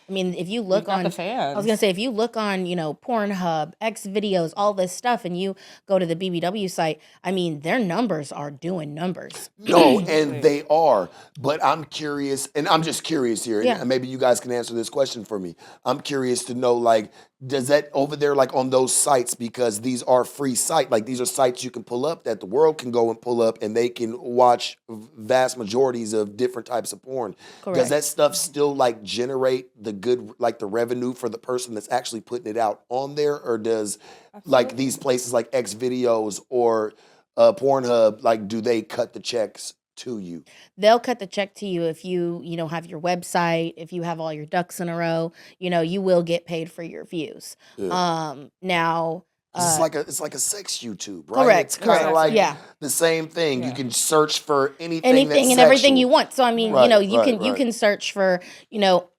I mean, if you You look got the on, I was gonna fans. say, if you look on, Pornhub, X videos, all this stuff, and you go to the BBW site, I mean, their numbers are doing numbers. No, and Absolutely. they are. But I'm curious, and I'm just curious here, Yeah. and maybe you guys can answer this question for me. I'm curious to know, like, does that over there, like on those sites, because these are free sites, like these are sites you can pull up that the world can go and pull up, and they can watch vast majorities of different types of porn. Does Correct. that stuff still like generate the good, like the revenue for the person that's actually putting it out on there, or does like these Absolutely. places like X videos or Pornhub, like, do they cut the checks to you? They'll cut the check to you if you, have your website, if you have all your ducks in a row, you will get paid for your views. Yeah. Now, 'Cause uh, it's like a sex YouTube, right? It's correct, kind of correct. like Exactly. Yeah. the same thing. You Yeah. can search for anything that's Anything and everything you sexual. want. So I mean, Right. you Right, you right. can search for,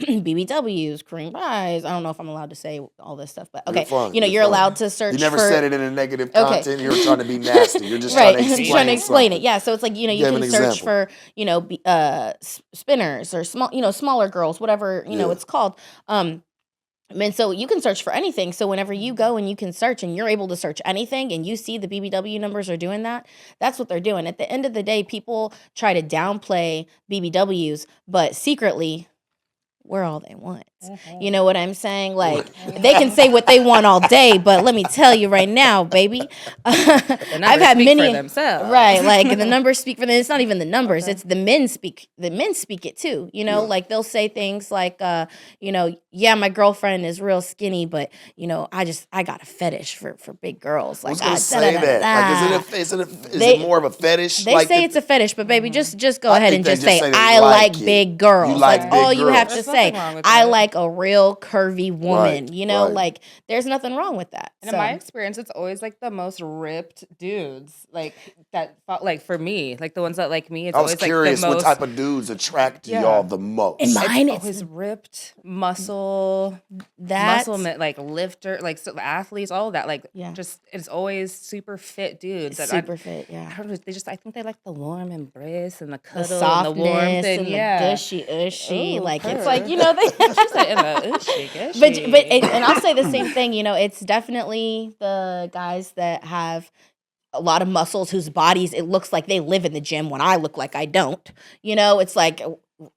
BBWs, cream pies. I don't know if I'm allowed to say all this stuff, but You're okay. fine. You're You're fine. allowed to You search never for said it in a negative okay. content. You're trying to be nasty. You're just Right. trying to I'm just trying to explain explain it. something. Yeah. So it's like, you Give can an search example. for, spinners or smaller girls, whatever, Yeah. it's called. And so you can search for anything. So whenever you go and you can search and you're able to search anything and you see the BBW numbers are doing that, that's what they're doing. At the end of the day, people try to downplay BBWs, but secretly, we're all they want. You know what I'm saying? Like, they can say what they want all day, but let me tell you right now, baby. The I've numbers had speak for many, themselves. right? Like, the numbers speak for them. It's not even the numbers; Okay. it's the men speak. The men speak it too. Yeah. Like they'll say things like, yeah, my girlfriend is real skinny, but I got a fetish for big girls. I Like, was gonna say that. Like, is it They- more of a fetish? they like say it's a fetish, but baby, just go I ahead think and they just just say, say they I like like it. big girls. You like That's big all you have girls. to There's say. nothing wrong with I that. like a real curvy woman. Right, Like, right. there's nothing wrong with that. And in my experience, it's always like the most ripped dudes, like that. Like for me, like the ones that like me, it's I was always like curious the most. what type of dudes attract Yeah. y'all the most. In mine, It's it's always ripped, muscle that like lifter, like athletes, all of that. Like, Yeah. just it's always super fit dudes. that super fit. Yeah. I don't know. I think they like the warm embrace and the The cuddle and the warmth softness and and the yeah. gushy ushy. Ooh, Like, it's purr. like, She said in the ushy, and I'll say the same thing. It's definitely the guys that have a lot of muscles whose bodies it looks like they live in the gym when I look like I don't. It's like,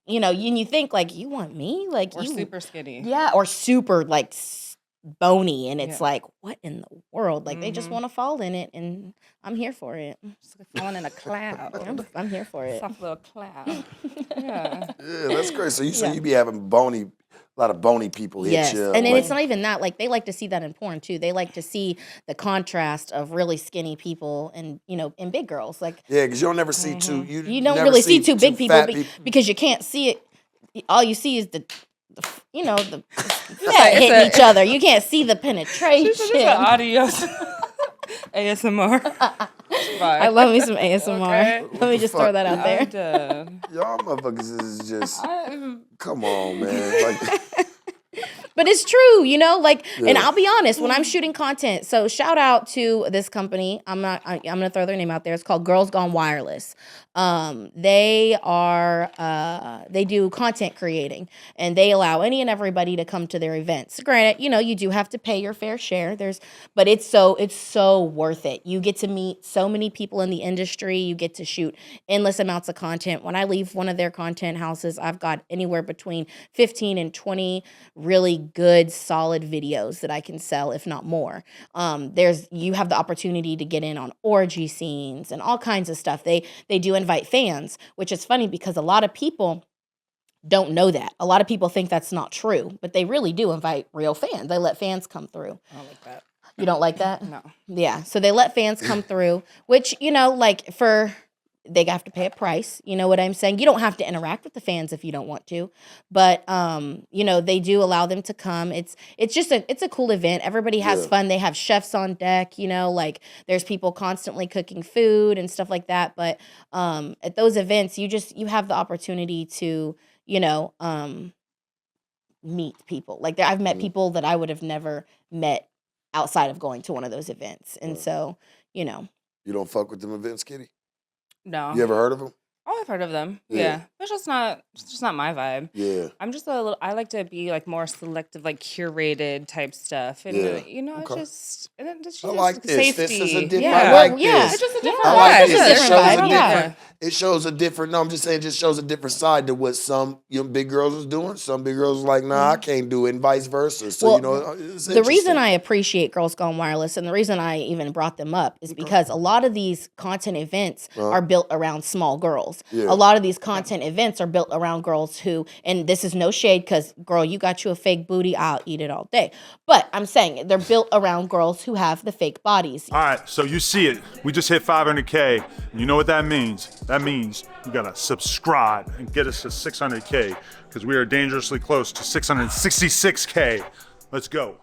you think like, you want me, like, or you super skinny. yeah, or super like bony, and it's Yeah. like, what in the world? Like, they just Mhm. want to fall in it, and I'm here for it. Just like falling in a cloud. I'm here for it. Soft little cloud. Yeah. Yeah, that's crazy. So Yeah. you be having a lot of bony people hit Yes, you. and then like, it's not even that. Like, they like to see that in porn too. They like to see the contrast of really skinny people and and big girls. Like, yeah, because you don't never see two. You you don't never really see two big people fat because you can't see it. All you see is the fat it's hitting a- each other. You can't see the She said it's penetration. an audio ASMR. I love me some ASMR. Okay. Let me just throw that out I'm there. done. Y'all motherfuckers is just I'm- come on, man. Like, But it's true, and Yeah. I'll be honest, when I'm shooting content, so shout out to this company. I'm gonna throw their name out there. It's called Girls Gone Wireless. They do content creating, and they allow any and everybody to come to their events. Granted, you do have to pay your fair share. But it's so worth it. You get to meet so many people in the industry. You get to shoot endless amounts of content. When I leave one of their content houses, I've got anywhere between 15 and 20 really good, solid videos that I can sell, if not more. You have the opportunity to get in on orgy scenes and all kinds of stuff. They do invite fans, which is funny because a lot of people don't know that. A lot of people think that's not true, but they really do invite real fans. They let fans come through. I don't like that. You don't like that? No. Yeah. So they let fans come through, which, they have to pay a price. You know what I'm saying? You don't have to interact with the fans if you don't want to, but they do allow them to come. It's just it's a cool event. Everybody has Yeah. fun. They have chefs on deck. Like, there's people constantly cooking food and stuff like that. But at those events, you have the opportunity to meet people. Like, I've met people that I would have never met outside of going to one of those events, and Right. so you don't fuck with them events, Kitty? No. You ever heard of them? Oh I've heard of them. Yeah. Yeah. It's just not my vibe. Yeah. I'm just a little, I like to be like more selective, like curated type stuff. And, Yeah. you know, Okay. it's just I like this. safety. This is a different. Yeah. I Well, like yeah. this. It's just a Yeah. different I like vibe. this. It's a It different shows vibe, a yeah. different. It shows a different. No, I'm just saying, it just shows a different side to what some big girls was doing. Some big girls was like, nah, I can't do it, and vice versa. So Well, you know, it's the reason interesting. I appreciate Girls Gone Wireless and the reason I even brought them up is because a lot of these content events are built around small girls. Yeah. A lot of these content events are built around girls who, and this is no shade because, girl, you got you a fake booty, I'll eat it all day. But I'm saying they're built around girls who have the fake bodies. All right, so you see it. We just hit 500K. You know what that means? That means you gotta subscribe and get us to 600K because we are dangerously close to 666K. Let's go.